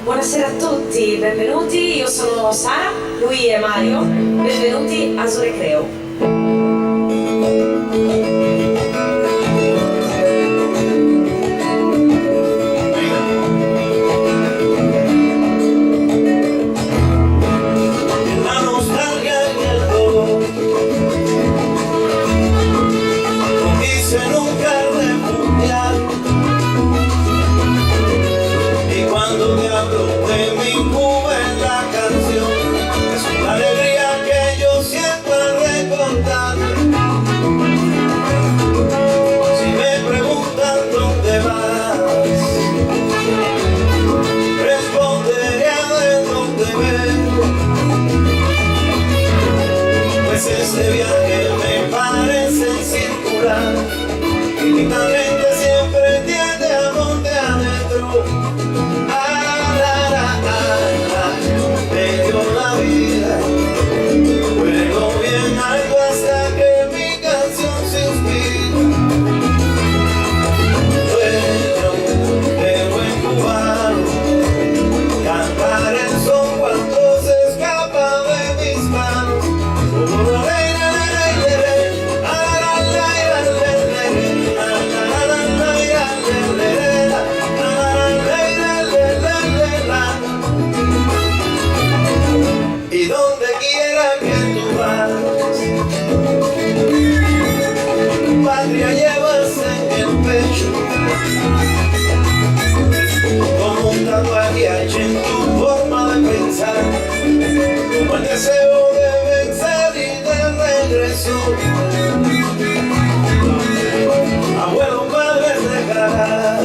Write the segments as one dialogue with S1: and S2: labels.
S1: Buonasera a tutti, benvenuti, io sono Sara, lui è Mario, benvenuti a Recreu.
S2: Este viaje me parece circular y mi mente siempre tiende a monte adentro. Me dio la vida, juego bien algo hasta que mi canción se inspira. Sueño de buen cubano, cantar el son cuando se escapa de mis manos. Y donde quiera que tú vas, patria llevas en el pecho, como un tatuaje hecho en tu forma de pensar, como el deseo de vencer y de regreso. Abuelos, padres dejarás,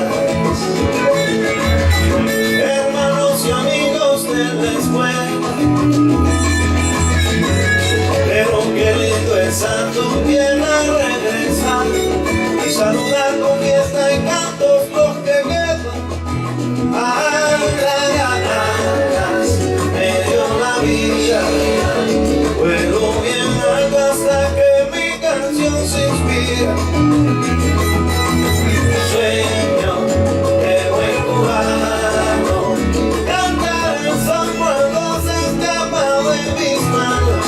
S2: hermanos y amigos de la escuela. Pero qué lindo es a tu tierra regresar y saludar con fiesta y cantos los que quedan. Me dio la vida, juego bien algo hasta que mi canción se inspira. Sueño de buen cubano, cantar el son cuando se escapa de mis manos.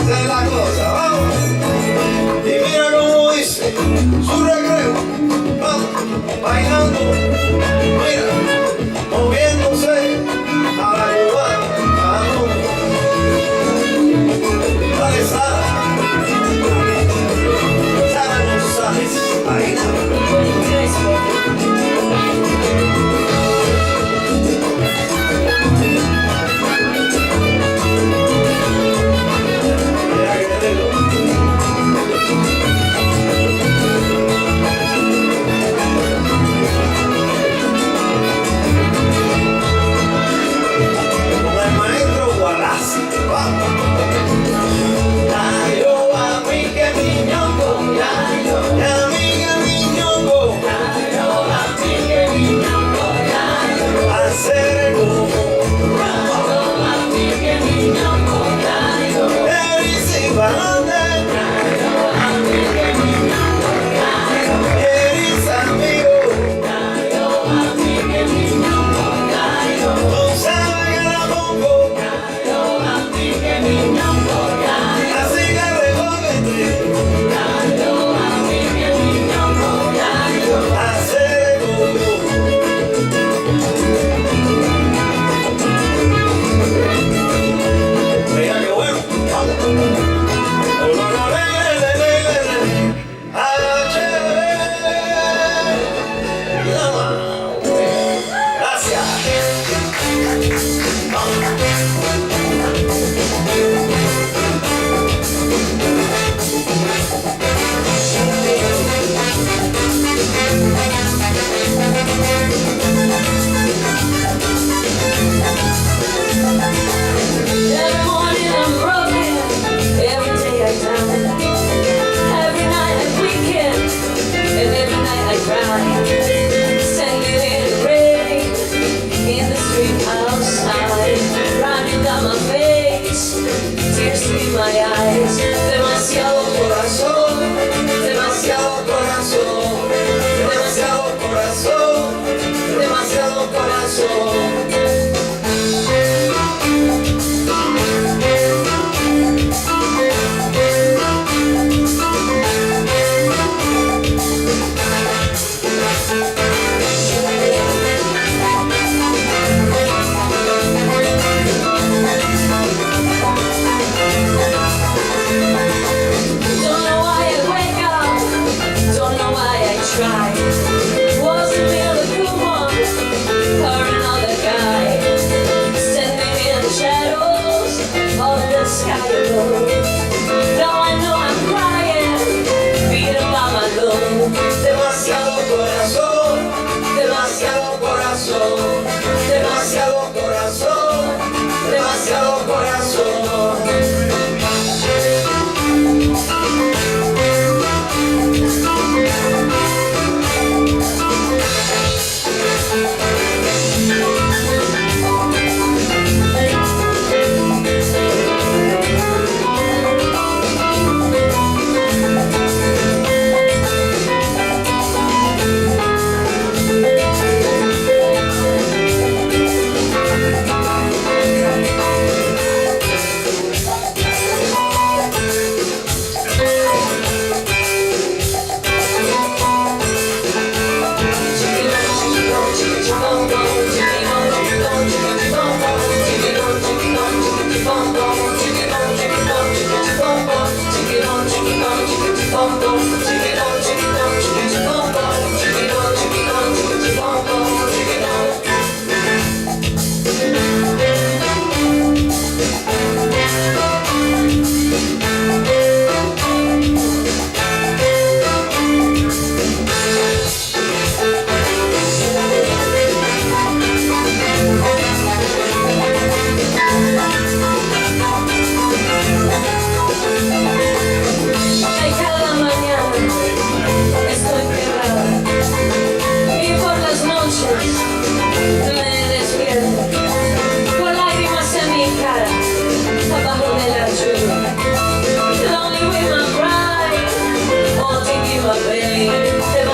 S2: Esa es la cosa, vamos. Y mira cómo dice su recreo, vamos, bailando, mira, moviéndose a la cubana, vamos. Dale, Sara, Sara González, bailando.
S1: Outside, running down my face. tears in my eyes. Demasiado corazón, demasiado corazón, demasiado corazón, demasiado corazón. Demasiado corazón, demasiado corazón, demasiado corazón, demasiado corazón.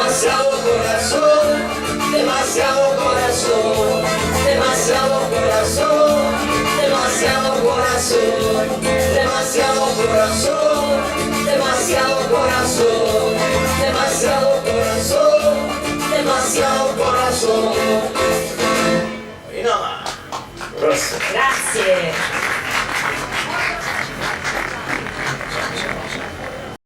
S1: Demasiado corazón, demasiado corazón, demasiado corazón, demasiado corazón, demasiado corazón, demasiado corazón, demasiado corazón, demasiado corazón.
S2: Y nada. Gracias.
S1: Grazie.